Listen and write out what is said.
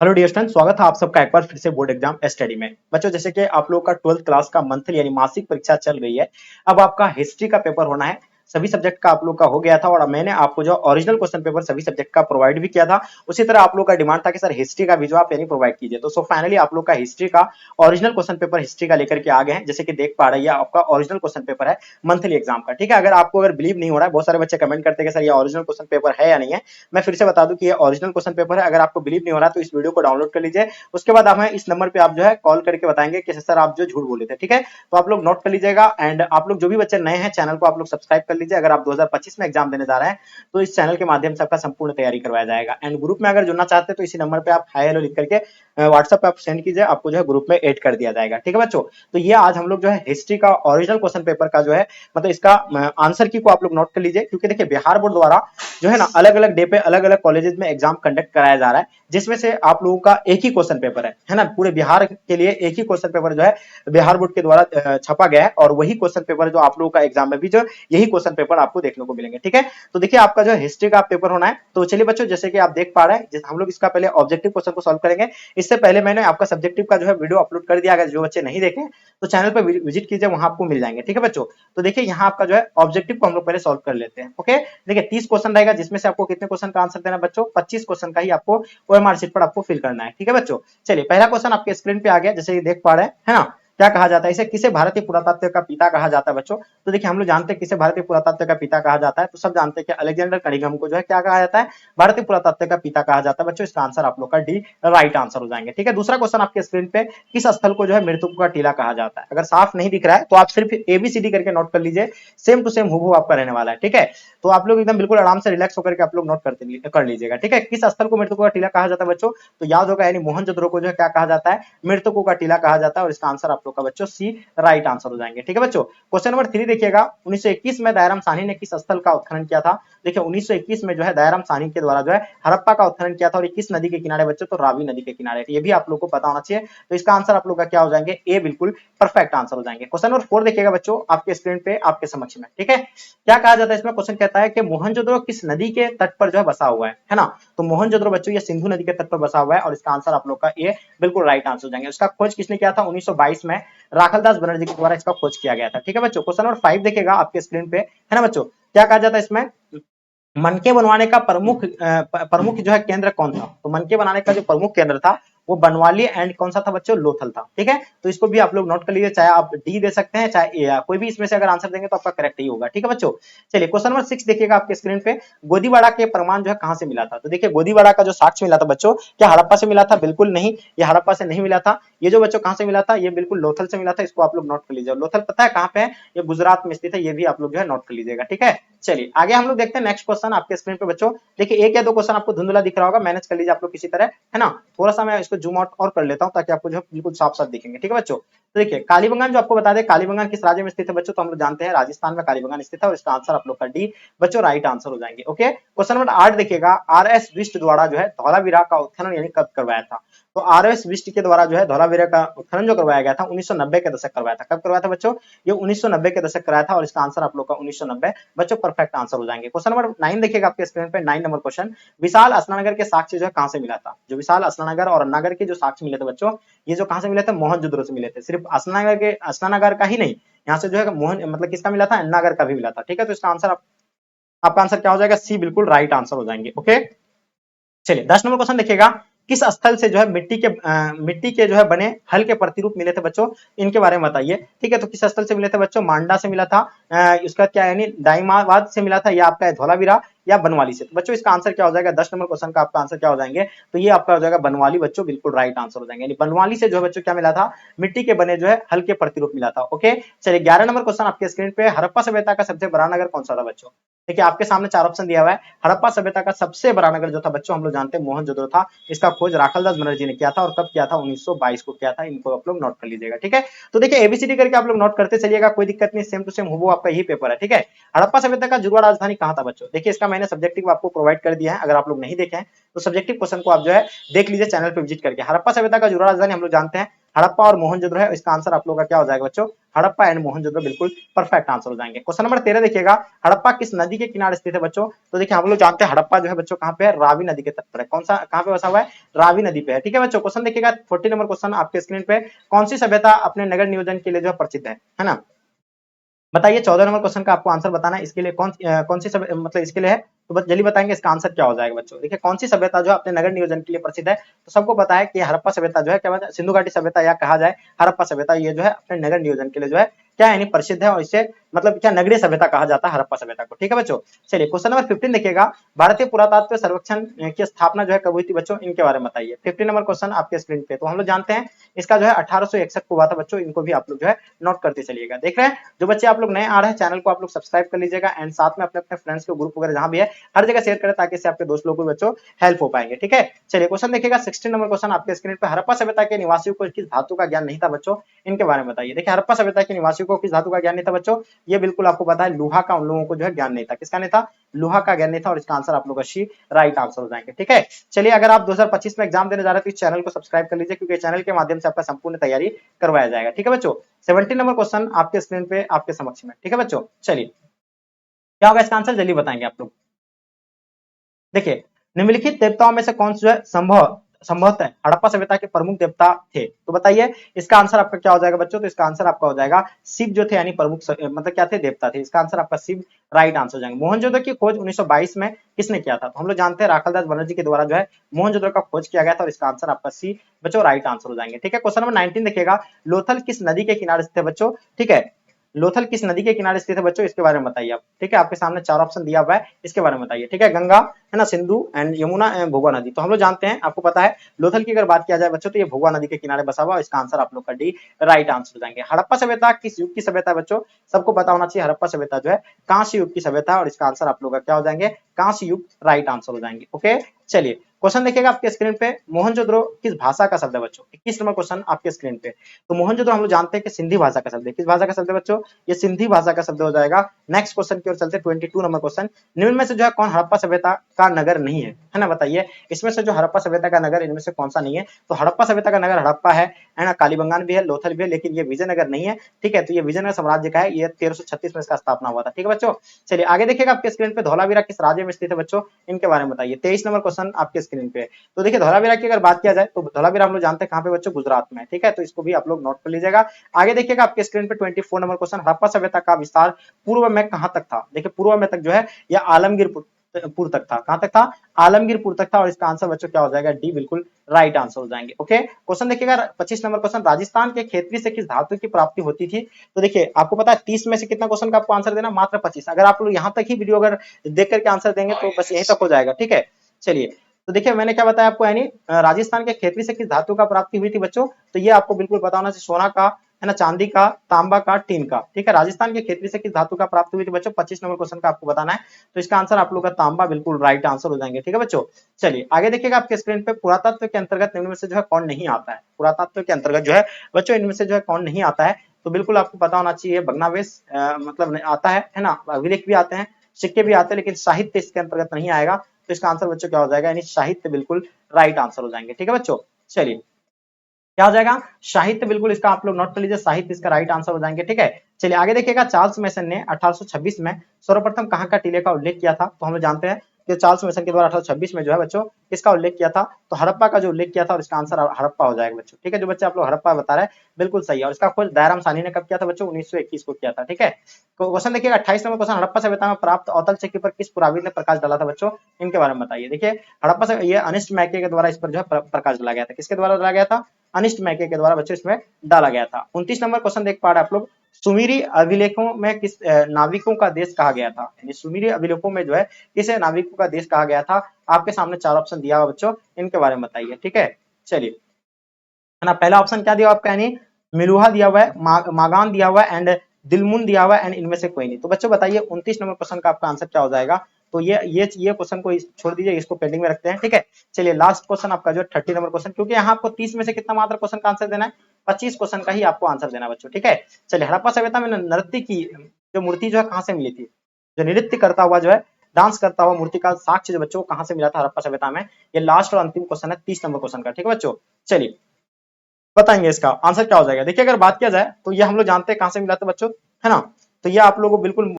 Hello dear student, स्वागत है आप सबका एक बार फिर से बोर्ड एग्जाम स्टडी में। बच्चों, जैसे कि आप लोग का 12th क्लास का मंथली यानी मासिक परीक्षा चल रही है। अब आपका हिस्ट्री का पेपर होना है। सभी सब्जेक्ट का आप लोग का हो गया था और मैंने आपको जो ओरिजिनल क्वेश्चन पेपर सभी सब्जेक्ट का प्रोवाइड भी किया था। उसी तरह आप लोग का डिमांड था कि सर हिस्ट्री का भी जो आप यानी प्रोवाइड कीजिए, तो फाइनली आप लोग का हिस्ट्री का ओरिजिनल क्वेश्चन पेपर हिस्ट्री का लेकर के आ गए हैं। जैसे कि देख पा रहे हैं, आपका ओरिजिनल क्वेश्चन पेपर है मंथली एग्जाम का। ठीक है, अगर आपको बिलीव नहीं हो रहा है, बहुत सारे बच्चे कमेंट करते हैं कि सर ये ओरिजिनल क्वेश्चन पेपर है या नहीं है। मैं फिर से बता दूं कि ये ओरिजिनल क्वेश्चन पेपर है। अगर आपको बिलीव नहीं हो रहा तो इस वीडियो को डाउनलोड कर लीजिए। उसके बाद हमें इस नंबर पे आप जो है कॉल करके बताएंगे कि सर आप जो झूठ बोले थे। ठीक है, तो आप लोग नोट कर लीजिएगा। एंड आप लोग जो भी बच्चे नए हैं, चैनल को आप लोग सब्सक्राइब कर लीजिए। अगर आप 2025 में एग्जाम देने जा रहे हैं तो इस चैनल के माध्यम से आपका संपूर्ण तैयारी करवाया जाएगा। एंड ग्रुप में अगर जुड़ना चाहते हैं तो इसी नंबर पे आप हाई हेलो लिख करके व्हाट्सएप पे आप सेंड कीजिए, आपको जो है ग्रुप में ऐड कर दिया जाएगा। ठीक है बच्चों, तो ये आज हम लोग जो है हिस्ट्री का ओरिजिनल क्वेश्चन पेपर का जो है मतलब इसका आंसर की को आप लोग नोट कर लीजिए। क्योंकि देखिए बिहार बोर्ड द्वारा जो है ना अलग अलग डे पे अलग अलग कॉलेजेस में एग्जाम कंडक्ट कराया जा रहा है, जिसमें से आप लोगों का एक ही क्वेश्चन पेपर है ना। पूरे बिहार के लिए एक ही क्वेश्चन पेपर जो है बिहार बोर्ड के द्वारा छपा गया है और वही क्वेश्चन पेपर जो आप लोगों का एग्जाम में भी जो यही क्वेश्चन पेपर आपको देखने को मिलेंगे। ठीक है, तो देखिए आपका जो हिस्ट्री का पेपर होना है। तो चलिए बच्चों, जैसे कि आप देख पा रहे हैं, हम लोग इसका पहले ऑब्जेक्टिव क्वेश्चन को सॉल्व करेंगे। इससे पहले मैंने आपका सब्जेक्टिव का जो है वीडियो अपलोड कर दिया। अगर जो बच्चे नहीं देखे तो चैनल पर विजिट कीजिए, वहां आपको मिल जाएंगे। ठीक है बच्चों, तो देखिए यहाँ आपका जो है ऑब्जेक्टिव को हम लोग पहले सॉल्व कर लेते हैं। ओके, देखिए 30 क्वेश्चन रहेगा, जिसमें से आपको कितने क्वेश्चन का आंसर देना है बच्चों? 25 क्वेश्चन का ही आपको ओएमआर शीट पर आपको फिल करना है। ठीक है बच्चों, चलिए पहला क्वेश्चन आपके स्क्रीन पे आ गया, जैसे ये देख पा रहे हैं, है ना। क्या कहा जाता है इसे? किसे भारतीय पुरातत्व का पिता कहा जाता है बच्चों? तो देखिए हम लोग जानते हैं किसे भारतीय पुरातत्व का पिता कहा जाता है। तो सब जानते हैं कि अलेक्जेंडर कनिंघम को जो है क्या कहा जाता है? भारतीय पुरातत्व का पिता कहा जाता है बच्चों। इसका आंसर आप लोग का डी राइट आंसर हो जाएंगे। ठीक है, दूसरा क्वेश्चन आपके स्क्रीन पे, किस स्थल को जो है मृतकों का टीला कहा जाता है? अगर साफ नहीं दिख रहा है तो आप सिर्फ एबीसीडी करके नोट कर लीजिए, सेम टू सेम हूबहू आपका रहने वाला है। ठीक है, तो आप लोग एकदम बिल्कुल आराम से रिलैक्स होकर के आप लोग नोट कर लीजिएगा। ठीक है, किस स्थल को मृतकों का टीला कहा जाता है बच्चों? तो याद होगा, यानी मोहनजोदड़ो को जो है क्या कहा जाता है? मृतकों का टीला कहा जाता है। और इसका आंसर आप लोग का बच्चों सी राइट आंसर हो जाएंगे। ठीक है बच्चों, क्वेश्चन नंबर 3 देखिएगा, 1921 में दयाराम साहनी ने किस स्थल का उत्खनन किया था? देखिए 1921 में जो है दयाराम साहनी के द्वारा जो है हड़प्पा का उत्खनन किया था। और किस नदी के किनारे बच्चों? तो रावी नदी के किनारे। ये भी आप लोग को पता होना चाहिए। तो इसका आंसर आप लोग का क्या हो जाएंगे? ए बिल्कुल परफेक्ट आंसर हो जाएंगे। क्वेश्चन नंबर 4 देखिएगा बच्चों, आपके स्क्रीन पे आपके समक्ष में। ठीक है, क्या कहा जाता है इसमें? क्वेश्चन कहता है कि मोहनजोदड़ो किस नदी के तट पर जो है बसा हुआ है ना। तो मोहनजोदड़ो बच्चों ये सिंधु नदी के तट पर बसा हुआ है। और इसका आंसर आप लोग का ए बिल्कुल राइट आंसर हो जाएंगे। उसका खोज किसने किया था? 1922 में राखलदास बनर्जी के द्वारा इसका खोज किया गया था। ठीक है बच्चों, क्वेश्चन नंबर 5 देखिएगा आपके स्क्रीन पे, है ना बच्चों। क्या कहा जाता है इसमें? मनके बनवाने का प्रमुख जो है केंद्र कौन था? तो मनके बनाने का जो प्रमुख केंद्र था वो बनवाली एंड कौन सा था बच्चों? लोथल था। ठीक है, तो इसको भी आप लोग नोट कर लीजिए, चाहे आप डी दे सकते हैं चाहे ए, या कोई भी इसमें से अगर आंसर देंगे तो आपका करेक्ट ही होगा। ठीक है बच्चों, चलिए क्वेश्चन नंबर 6 देखिएगा आपके स्क्रीन पे, गोदीवाड़ा के प्रमाण जो है कहां से मिला था? तो देखिए गोदीवाड़ा का जो साक्ष्य मिला था बच्चों, क्या हड़प्पा से मिला था? बिल्कुल नहीं, ये हड़प्पा से नहीं मिला था। ये जो बच्चों कहां से मिला था? ये बिल्कुल लोथल से मिला था। इसको आप लोग नोट कर लीजिए। लोथल पता है कहां पे है? ये गुजरात में स्थित है। ये भी आप लोग जो है नोट कर लीजिएगा। ठीक है, चलिए आगे हम लोग देखते हैं नेक्स्ट क्वेश्चन आपके स्क्रीन पे बच्चों। देखिए एक या दो क्वेश्चन आपको धुंधला दिख रहा होगा, मैनेज कर लीजिए आप लोग किसी तरह, है ना। थोड़ा सा मैं इसको जूम आउट और कर लेता हूं ताकि आपको जो बिल्कुल साफ साफ दिखेंगे। ठीक है बच्चों, तो देखिए कालीबंगान जो आपको बता दें, कालीबंगान किस राज्य में स्थित है बच्चों? तो हम लोग जानते हैं राजस्थान में कालीबंगान स्थित है। और इसका आंसर आप लोग का डी बच्चों राइट आंसर हो जाएंगे। ओके, क्वेश्चन नंबर 8 देखिएगा, आर एस बिष्ट द्वारा जो है धौलावीरा का उत्खनन यानी कब करवाया था? तो आर एस बिष्ट के द्वारा जो है धौलावीरा का उत्खनन जो करवाया गया था 1990 के दशक करवाया था। कब करवाया था बच्चों? ये 1990 के दशक कराया था। और इसका आंसर आप लोग का 1990 बच्चों परफेक्ट आंसर हो जाएंगे। क्वेश्चन नंबर 9 देखिएगा आपके स्क्रीन पे, 9 नंबर क्वेश्चन, विशाल अस्नानगर के साक्ष्य जो है कहां से मिला था? जो विशाल अस्नानगर और अन्नागर के जो साक्ष्य मिले थे बच्चों, ये जो कहां से मिले थे? मोहनजोदड़ो से मिले थे। सिर्फ अस्नानगर का ही नहीं, यहाँ से जो है मोहन मतलब किसका मिला था? अन्नागर का भी मिला था। ठीक है, तो इसका आंसर आपका आंसर क्या हो जाएगा? सी बिल्कुल राइट आंसर हो जाएंगे। ओके, चलिए 10 नंबर क्वेश्चन देखिएगा, किस स्थल से जो है मिट्टी के जो है बने हल के प्रतिरूप मिले थे बच्चों? इनके बारे में बताइए। ठीक है, तो किस स्थल से मिले थे बच्चों? मांडा से मिला था, इसका क्या है, दाइमाबाद से मिला था, या आपका धौलावीरा या बनवाली से? तो बच्चों इसका आंसर क्या हो जाएगा? 10 नंबर क्वेश्चन का आपका आंसर क्या हो जाएंगे? तो ये आपका हो जाएगा बनवाली बच्चों, बिल्कुल राइट आंसर हो जाएंगे। यानी बनवाली से जो है बच्चों क्या मिला था? मिट्टी के बने जो है हल्के प्रतिरूप मिला था। ओके, चलिए 11 नंबर क्वेश्चन आपके स्क्रीन पे, हड़प्पा सभ्यता का सबसे बड़ा नगर कौन सा था बच्चों? देखिए आपके सामने 4 ऑप्शन दिया हुआ है। हड़प्पा सभ्यता का सबसे बड़ा नगर जो था बच्चों, हम लोग जानते हैं मोहनजोदड़ो था। इसका खोज राखलदास बनर्जी ने किया था। और कब किया था? 1922 को किया था। इनको आप लोग नोट कर लीजिएगा। ठीक है, तो देखिए एबीसीडी करके आप लोग नोट करते चलिएगा, कोई दिक्कत नहीं, सेम टू सेम हूबहू आपका यही पेपर है। ठीक है, हड़प्पा सभ्यता का जुड़वा राजधानी कहां था बच्चों? देखिए इसका मैंने सब्जेक्टिव आपको प्रोवाइड कर दिया है। अगर आप लोग नहीं देखे हैं तो सब्जेक्टिव क्वेश्चन को आप जो है देख लीजिए चैनल पे विजिट करके। हड़प्पा सभ्यता का जुड़वा राजधानी हम लोग जानते हैं हड़प्पा और मोहनजोदड़ो है, इसका आंसर आप लोगों का क्या हो जाएगा बच्चों, हड़प्पा एंड मोहनजोदड़ो बिल्कुल परफेक्ट आंसर हो जाएंगे। क्वेश्चन नंबर 13 देखिएगा, हड़प्पा किस नदी के किनारे स्थित है बच्चों, तो देखिए हम लोग जानते हैं हड़प्पा जो है बच्चों कहाँ पे है, रावी नदी के तट पर है। कौन सा कहाँ पे बसा हुआ है, रावी नदी पे है, ठीक है बच्चों। क्वेश्चन देखिएगा 14 नंबर क्वेश्चन आपके स्क्रीन पे, कौन सी सभ्यता अपने नगर नियोजन के लिए जो है प्रसिद्ध है ना। बताइए 14 नंबर क्वेश्चन का आपको आंसर बताना है, इसके लिए कौन सी सब मतलब इसके लिए है, तो बस जल्दी बताएंगे इसका आंसर क्या हो जाएगा बच्चों। देखिए कौन सी सभ्यता जो अपने नगर नियोजन के लिए प्रसिद्ध है, तो सबको पता है कि हड़प्पा सभ्यता जो है क्या बात है, सिंधु घाटी सभ्यता या कहा जाए हड़प्पा सभ्यता, ये जो है अपने नगर नियोजन के लिए जो है क्या यानी प्रसिद्ध है, और इसे मतलब क्या नगरीय सभ्यता कहा जाता है हड़प्पा सभ्यता को, ठीक है बच्चों। चलिए क्वेश्चन नंबर 15 देखिएगा, भारतीय पुरातत्व सर्वेक्षण की स्थापना जो है कब हुई थी बच्चों, इनके बारे में बताइए। 15 नंबर क्वेश्चन आपके स्क्रीन पे, तो हम लोग जानते हैं इसका जो है 1861 को हुआ था बच्चों, इनको भी आप लोग जो है नोट करते चलिएगा। देख रहे हैं जो बच्चे आप लोग नए आ रहे हैं, चैनल को आप लोग सब्सक्राइब कर लीजिएगा, एंड साथ में अपने अपने फ्रेंड्स के ग्रुप वगैरह जहां भी है हर जगह शेयर करें, ताकि इससे आपके दोस्त लोग को बच्चों हेल्प हो पाएंगे, ठीक है। चलिए क्वेश्चन देखिएगा 16 नंबर क्वेश्चन आपके स्क्रीन पे, हड़प्पा सभ्यता के निवासियों को किस धातु का ज्ञान नहीं था बच्चों, इनके बारे में बताइए। देखिए हड़प्पा सभ्यता के निवासियों को किस धातु का ज्ञान नहीं था बच्चों, ये बिल्कुल आपको पता है लोहा का उन लोगों को जो है ज्ञान नहीं था, किसका नहीं था, लोहा का ज्ञान नहीं था, और इसका आंसर आप लोग का सी राइट आंसर हो जाएंगे, ठीक है। चलिए अगर आप 2025 में एग्जाम देने जा रहे हैं तो इस चैनल को सब्सक्राइब कर लीजिए, क्योंकि चैनल के माध्यम से आपका संपूर्ण तैयारी करवाया जाएगा, ठीक है बच्चों। 17 नंबर क्वेश्चन आपके स्क्रीन पे आपके समक्ष में, ठीक है बच्चों। चलिए क्या होगा इसका आंसर, जल्दी बताएंगे आप लोग। देखिए निम्नलिखित देवताओं में से कौन जो है संभवतः हड़प्पा सभ्यता के प्रमुख देवता थे, तो बताइए इसका आंसर आपका क्या हो जाएगा बच्चों, तो इसका आंसर आपका हो जाएगा शिव जो थे, यानी प्रमुख मतलब क्या थे, देवता थे, इसका आंसर आपका शिव राइट आंसर हो जाएंगे। मोहनजोदड़ो की खोज 1922 में किसने किया था, तो हम लोग जानते हैं राखालदास बनर्जी के द्वारा जो है मोहनजोदड़ो का खोज किया गया था, और इसका आंसर आपका सी बच्चों राइट आंसर हो जाएंगे, ठीक है। क्वेश्चन नंबर 19 देखिएगा, लोथल किस नदी के किनारे स्थित है बच्चों, ठीक है, लोथल किस नदी के किनारे स्थित है बच्चों, इसके बारे में बताइए आप, ठीक है। आपके सामने 4 ऑप्शन दिया हुआ है, इसके बारे में बताइए, ठीक है। गंगा है ना, सिंधु एंड यमुना एंड भोगवा नदी, तो हम लोग जानते हैं आपको पता है लोथल की अगर बात किया जाए बच्चों, तो ये भोगवा नदी के किनारे बसा हुआ, इसका आंसर आप लोग का डी राइट आंसर हो जाएंगे। हड़प्पा सभ्यता किस युग की सभ्यता है बच्चों, सबको पता होना चाहिए, हड़प्पा सभ्यता जो है कांस्य युग की सभ्यता, और इसका आंसर आप लोग का क्या हो जाएंगे, कांस्य युग राइट आंसर हो जाएंगे, ओके। चलिए क्वेश्चन देखिएगा आपके स्क्रीन पे, मोहनजोदड़ो किस भाषा का शब्द है बच्चों, 21 नंबर क्वेश्चन आपके स्क्रीन पे। तो मोहनजोदड़ो हम लोग जानते हैं कि सिंधी भाषा का शब्द है, किस भाषा का शब्द है बच्चों, ये सिंधी भाषा का शब्द हो जाएगा। नेक्स्ट क्वेश्चन की ओर चलते हैं 22 नंबर क्वेश्चन, निम्न में से जो है कौन हड़प्पा सभ्यता का नगर नहीं है ना, बताइए इसमें से जो हड़प्पा सभ्यता का नगर इनमें से कौन सा नहीं है, तो हड़प्पा सभ्यता का नगर हड़प्पा है ना, कालीबंगान भी है, लोथल भी है, लेकिन ये विजयनगर नहीं है, ठीक है। तो ये विजयनगर साम्राज्य का है, ये 1336 में इसका स्थापना हुआ था, ठीक है बच्चों। चलिए आगे देखिएगा आपके स्क्रीन पे, धौलावीरा किस राज्य में स्थित है बच्चों, इनके बारे में बताइए। 23 नंबर क्वेश्चन आपके स्क्रीन पे, तो देखिए धौलावीरा की अगर बात किया जाए तो धौलावीरा हम लोग जानते हैं कहां पे बच्चों, गुजरात में, ठीक है, तो इसको भी आप लोग नोट कर लीजिएगा। आगे देखिएगा आपके स्क्रीन पे 24 नंबर क्वेश्चन, हड़प्पा सभ्यता का विस्तार पूर्व में कहां तक था, देखिए पूर्व में तक जो है या आलमगीरपुर तक था, कहां तक था, आलमगीरपुर तक था, और इसका आंसर बच्चों क्या हो जाएगा, डी बिल्कुल राइट आंसर हो जाएंगे, ओके। क्वेश्चन देखिएगा 25 नंबर क्वेश्चन, राजस्थान के खेतरी से किस धातु की प्राप्ति होती थी, तो देखिए आपको पता है 30 में से कितना क्वेश्चन का आपको आंसर देना, मात्र 25। अगर आप लोग यहां तक ही वीडियो अगर देख करके आंसर देंगे तो बस यहीं तक हो जाएगा, ठीक है। चलिए तो देखिए मैंने क्या बताया आपको, यानी राजस्थान के खेतरी से किस धातु का प्राप्ति हुई थी बच्चों, तो ये आपको बिल्कुल पता होना चाहिए, सोना का है ना, चांदी का, तांबा का, टीन का, ठीक है। राजस्थान के खेतरी से किस धातु का प्राप्त हुई थी बच्चों, 25 नंबर क्वेश्चन का आपको बताना है, तो इसका आंसर आप लोग का तांबा बिल्कुल राइट आंसर हो जाएंगे, ठीक है बच्चों। चलिए आगे देखिएगा आपके स्क्रीन पे, पुरातत्व के अंतर्गत निम्न में से जो है कौन नहीं आता है, पुरातत्व के अंतर्गत जो है बच्चों इनमें से जो है कौन नहीं आता है, तो बिल्कुल आपको पता होना चाहिए भग्नावशेष मतलब आता है ना, अभिलेख भी आते हैं, सिक्के भी आते हैं, लेकिन साहित्य इसके अंतर्गत नहीं आएगा, तो इसका आंसर बच्चों क्या हो जाएगा, यानी साहित्य बिल्कुल राइट आंसर हो जाएंगे, ठीक है बच्चों। चलिए क्या हो जाएगा, साहित्य बिल्कुल इसका आप लोग नोट कर लीजिए, साहित्य इसका राइट आंसर हो जाएंगे, ठीक है। चलिए आगे देखिएगा, चार्ल्स मेसन ने 1826 में सर्वप्रथम कहां का टीले का उल्लेख किया था, तो हम लोग जानते हैं कि चार्ल्स मेसन के द्वारा 1826 में जो है बच्चों किसका उल्लेख किया था, तो हड़प्पा का जो उल्लेख किया था, और इसका आंसर हड़प्पा हो जाएगा बच्चों, ठीक है। जो बच्चे आप लोग हड़प्पा बता रहे हैं बिल्कुल सही है, और इसका खोज दयाराम साहनी ने कब किया था बच्चों, 1921 को किया था, ठीक है। तो क्वेश्चन देखिएगा 28 नंबर क्वेश्चन, हड़प्पा सभ्यता में प्राप्त अवतल सिक्के पर किस पुराविद ने प्रकाश डाला था बच्चों, इनके बारे में बताइए। देखिए हड़प्पा से ये अनिष्ट मैके के द्वारा इस पर जो है प्रकाश डाला गया था, किसके द्वारा डाला गया था, अनिष्ट मैके के द्वारा बच्चों इसमें डाला गया था। 29 नंबर क्वेश्चन देख पा रहे हैं आप लोग, सुमीरी अभिलेखों में किस नाविकों का देश कहा गया था, यानी सुमीरी अभिलेखों में जो है किस नाविकों का देश कहा गया था, आपके सामने 4 ऑप्शन दिया हुआ बच्चों, इनके बारे में बताइए, ठीक है। चलिए है ना, पहला ऑप्शन क्या दिया आपका, यानी मिलुहा दिया हुआ है, मागान दिया हुआ है, एंड दिलमुन दिया हुआ है, एंड इनमें से कोई नहीं, तो बच्चों बताइए 29 नंबर क्वेश्चन का आपका आंसर क्या हो जाएगा, तो ये क्वेश्चन को छोड़ दीजिए, इसको पेंडिंग में रखते हैं, ठीक है। चलिए लास्ट क्वेश्चन आपका जो 30 नंबर क्वेश्चन, क्योंकि यहाँ आपको 30 में से कितना मात्र क्वेश्चन का आंसर देना है, 25 क्वेश्चन का ही आपको आंसर देना बच्चों, ठीक है। चलिए हड़प्पा सभ्यता में नृत्य की जो मूर्ति जो है कहां से मिली थी, जो नृत्य करता हुआ जो है डांस करता हुआ मूर्ति का साक्ष्य जो बच्चों कहां से मिला था हड़प्पा सभ्यता में, ये लास्ट और अंतिम क्वेश्चन है 30 नंबर क्वेश्चन का, ठीक है बच्चों। चलिए बताएंगे इसका आंसर क्या हो जाएगा। देखिए अगर बात किया जाए तो ये हम लोग जानते हैं कहां से मिला था बच्चों, है ना। तो ये आप लोगों को बिल्कुल